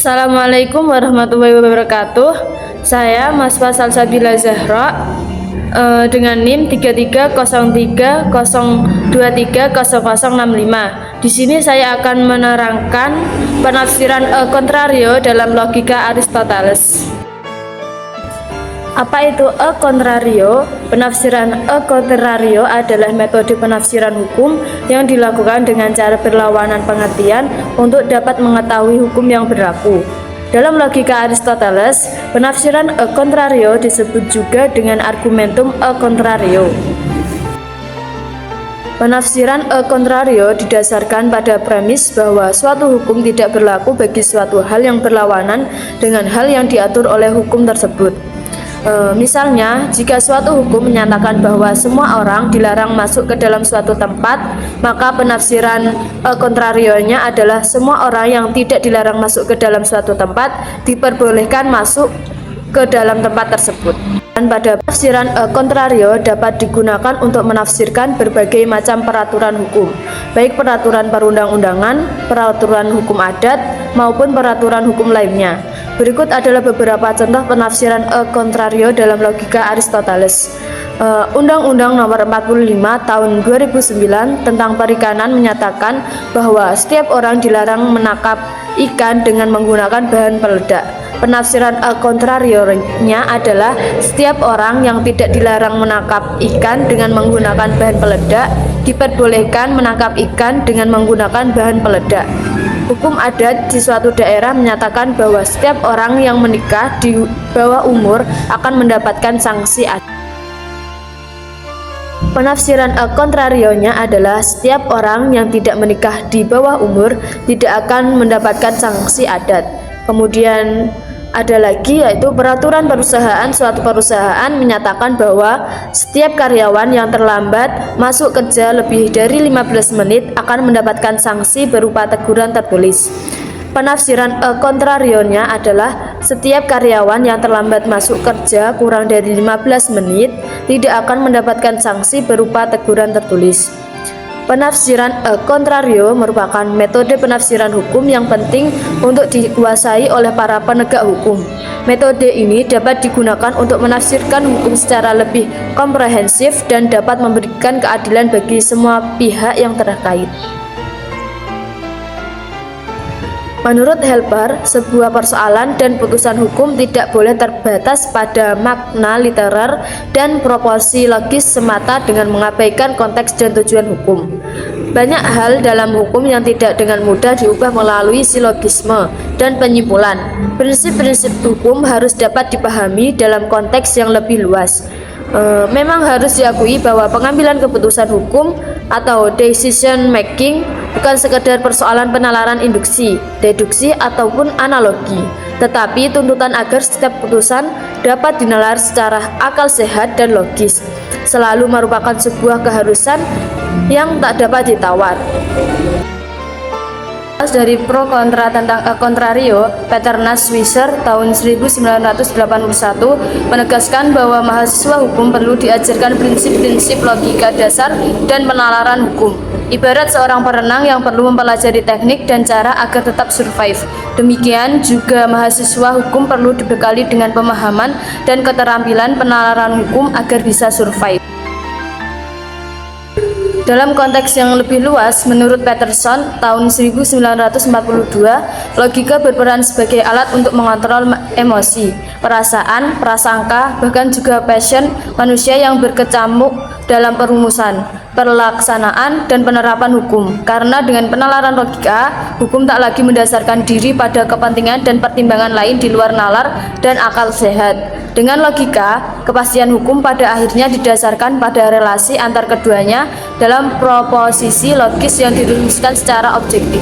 Assalamualaikum warahmatullahi wabarakatuh. Saya Masfa Salsabila Zahra dengan NIM 330302300065. Di sini saya akan menerangkan penafsiran a contrario dalam logika Aristoteles. Apa itu a contrario? Penafsiran a contrario adalah metode penafsiran hukum yang dilakukan dengan cara berlawanan pengertian untuk dapat mengetahui hukum yang berlaku. Dalam logika Aristoteles, penafsiran a contrario disebut juga dengan argumentum a contrario. Penafsiran a contrario didasarkan pada premis bahwa suatu hukum tidak berlaku bagi suatu hal yang berlawanan dengan hal yang diatur oleh hukum tersebut. Misalnya, jika suatu hukum menyatakan bahwa semua orang dilarang masuk ke dalam suatu tempat, maka penafsiran kontrarionya adalah semua orang yang tidak dilarang masuk ke dalam suatu tempat diperbolehkan masuk ke dalam tempat tersebut. Dan pada penafsiran kontrario dapat digunakan untuk menafsirkan berbagai macam peraturan hukum, baik peraturan perundang-undangan, peraturan hukum adat, maupun peraturan hukum lainnya. Berikut adalah beberapa contoh penafsiran a contrario dalam logika Aristoteles. Undang-Undang Nomor 45 Tahun 2009 tentang Perikanan menyatakan bahwa setiap orang dilarang menangkap ikan dengan menggunakan bahan peledak. Penafsiran a contrario-nya adalah setiap orang yang tidak dilarang menangkap ikan dengan menggunakan bahan peledak diperbolehkan menangkap ikan dengan menggunakan bahan peledak. Hukum adat di suatu daerah menyatakan bahwa setiap orang yang menikah di bawah umur akan mendapatkan sanksi adat. Penafsiran a contrario-nya adalah setiap orang yang tidak menikah di bawah umur tidak akan mendapatkan sanksi adat. Kemudian ada lagi yaitu peraturan perusahaan. Suatu perusahaan menyatakan bahwa setiap karyawan yang terlambat masuk kerja lebih dari 15 menit akan mendapatkan sanksi berupa teguran tertulis. Penafsiran a contrario-nya adalah setiap karyawan yang terlambat masuk kerja kurang dari 15 menit tidak akan mendapatkan sanksi berupa teguran tertulis. Penafsiran a contrario merupakan metode penafsiran hukum yang penting untuk dikuasai oleh para penegak hukum. Metode ini dapat digunakan untuk menafsirkan hukum secara lebih komprehensif dan dapat memberikan keadilan bagi semua pihak yang terkait. Menurut Helper, sebuah persoalan dan putusan hukum tidak boleh terbatas pada makna literer dan proporsi logis semata dengan mengabaikan konteks dan tujuan hukum. Banyak hal dalam hukum yang tidak dengan mudah diubah melalui silogisme dan penyimpulan. Prinsip-prinsip hukum harus dapat dipahami dalam konteks yang lebih luas. Memang harus diakui bahwa pengambilan keputusan hukum atau decision making bukan sekedar persoalan penalaran induksi, deduksi, ataupun analogi, tetapi tuntutan agar setiap putusan dapat dinalar secara akal sehat dan logis selalu merupakan sebuah keharusan yang tak dapat ditawar. Dari pro kontra tentang a contrario, Peter Nash Swisher tahun 1981 menegaskan bahwa mahasiswa hukum perlu diajarkan prinsip-prinsip logika dasar dan penalaran hukum. Ibarat seorang perenang yang perlu mempelajari teknik dan cara agar tetap survive. Demikian juga mahasiswa hukum perlu dibekali dengan pemahaman dan keterampilan penalaran hukum agar bisa survive. Dalam konteks yang lebih luas, menurut Peterson tahun 1942, logika berperan sebagai alat untuk mengontrol emosi, perasaan, prasangka, bahkan juga passion manusia yang berkecamuk dalam perumusan, pelaksanaan, dan penerapan hukum. Karena dengan penalaran logika, hukum tak lagi mendasarkan diri pada kepentingan dan pertimbangan lain di luar nalar dan akal sehat. Dengan logika, kepastian hukum pada akhirnya didasarkan pada relasi antar keduanya dalam proposisi logis yang dirumuskan secara objektif.